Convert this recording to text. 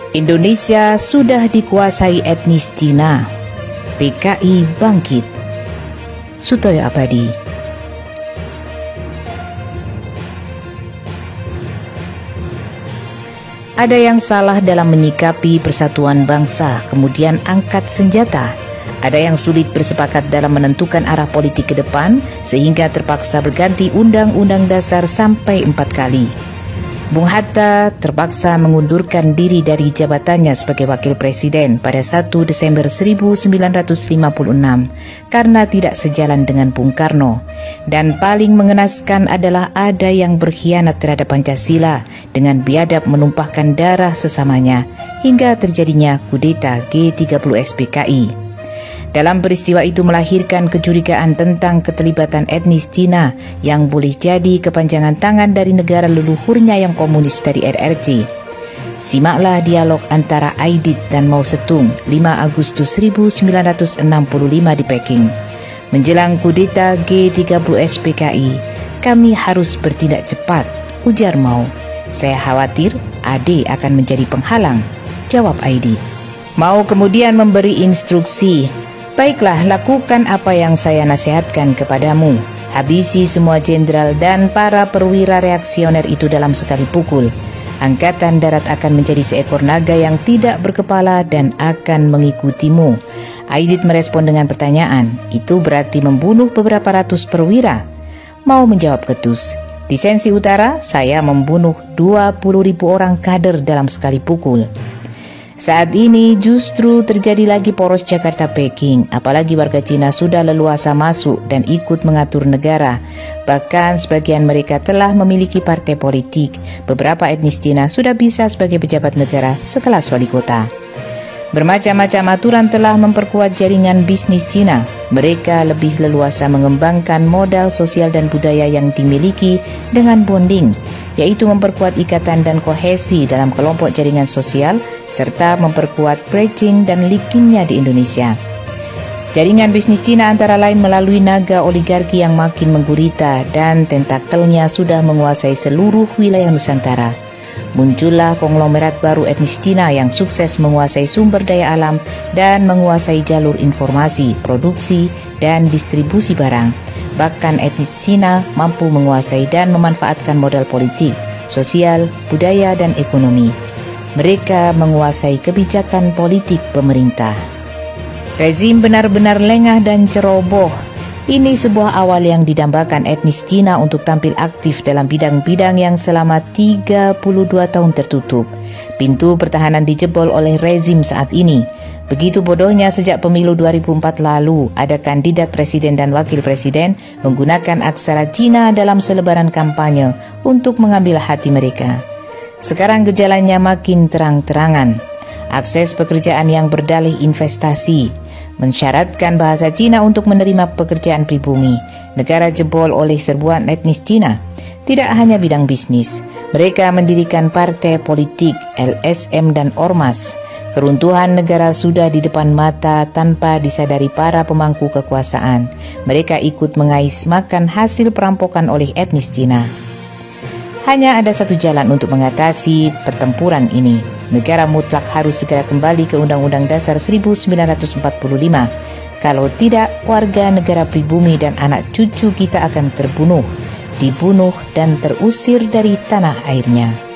Indonesia sudah dikuasai etnis Cina. PKI bangkit. Sutoyo Abadi. Ada yang salah dalam menyikapi persatuan bangsa, kemudian angkat senjata. Ada yang sulit bersepakat dalam menentukan arah politik ke depan, sehingga terpaksa berganti Undang-Undang Dasar sampai 4 kali. Bung Hatta terpaksa mengundurkan diri dari jabatannya sebagai wakil presiden pada 1 Desember 1956 karena tidak sejalan dengan Bung Karno. Dan paling mengenaskan adalah ada yang berkhianat terhadap Pancasila dengan biadab menumpahkan darah sesamanya hingga terjadinya kudeta G30 SPKI. Dalam peristiwa itu melahirkan kecurigaan tentang keterlibatan etnis Cina yang boleh jadi kepanjangan tangan dari negara leluhurnya yang komunis dari RRC. Simaklah dialog antara Aidit dan Mao Zedong 5 Agustus 1965 di Peking. Menjelang kudeta G30 SPKI, kami harus bertindak cepat, ujar Mao. Saya khawatir AD akan menjadi penghalang, jawab Aidit. Mao kemudian memberi instruksi, baiklah, lakukan apa yang saya nasihatkan kepadamu. Habisi semua jenderal dan para perwira reaksioner itu dalam sekali pukul. Angkatan darat akan menjadi seekor naga yang tidak berkepala dan akan mengikutimu. Aidit merespon dengan pertanyaan, itu berarti membunuh beberapa ratus perwira? Mau menjawab ketus, di Sensi Utara saya membunuh 20.000 orang kader dalam sekali pukul. Saat ini justru terjadi lagi poros Jakarta-Peking, apalagi warga Cina sudah leluasa masuk dan ikut mengatur negara. Bahkan sebagian mereka telah memiliki partai politik. Beberapa etnis Cina sudah bisa sebagai pejabat negara sekelas wali kota. Bermacam-macam aturan telah memperkuat jaringan bisnis Cina. Mereka lebih leluasa mengembangkan modal sosial dan budaya yang dimiliki dengan bonding, yaitu memperkuat ikatan dan kohesi dalam kelompok jaringan sosial, serta memperkuat bridging dan leakingnya di Indonesia. Jaringan bisnis Cina antara lain melalui naga oligarki yang makin menggurita dan tentakelnya sudah menguasai seluruh wilayah Nusantara. Muncullah konglomerat baru etnis Cina yang sukses menguasai sumber daya alam dan menguasai jalur informasi, produksi, dan distribusi barang. Bahkan etnis Cina mampu menguasai dan memanfaatkan modal politik, sosial, budaya, dan ekonomi. Mereka menguasai kebijakan politik pemerintah. Rezim benar-benar lengah dan ceroboh. Ini sebuah awal yang didambakan etnis Cina untuk tampil aktif dalam bidang-bidang yang selama 32 tahun tertutup. Pintu pertahanan dijebol oleh rezim saat ini. Begitu bodohnya sejak pemilu 2004 lalu, ada kandidat presiden dan wakil presiden menggunakan aksara Cina dalam selebaran kampanye untuk mengambil hati mereka. Sekarang gejalanya makin terang-terangan. Akses pekerjaan yang berdalih investasi, mensyaratkan bahasa Cina untuk menerima pekerjaan pribumi. Negara jebol oleh serbuan etnis Cina. Tidak hanya bidang bisnis, mereka mendirikan partai politik, LSM dan ormas. Keruntuhan negara sudah di depan mata tanpa disadari para pemangku kekuasaan. Mereka ikut mengais makan hasil perampokan oleh etnis Cina. Hanya ada satu jalan untuk mengatasi pertempuran ini. Negara mutlak harus segera kembali ke Undang-Undang Dasar 1945. Kalau tidak, warga negara pribumi dan anak cucu kita akan terbunuh, dibunuh dan terusir dari tanah airnya.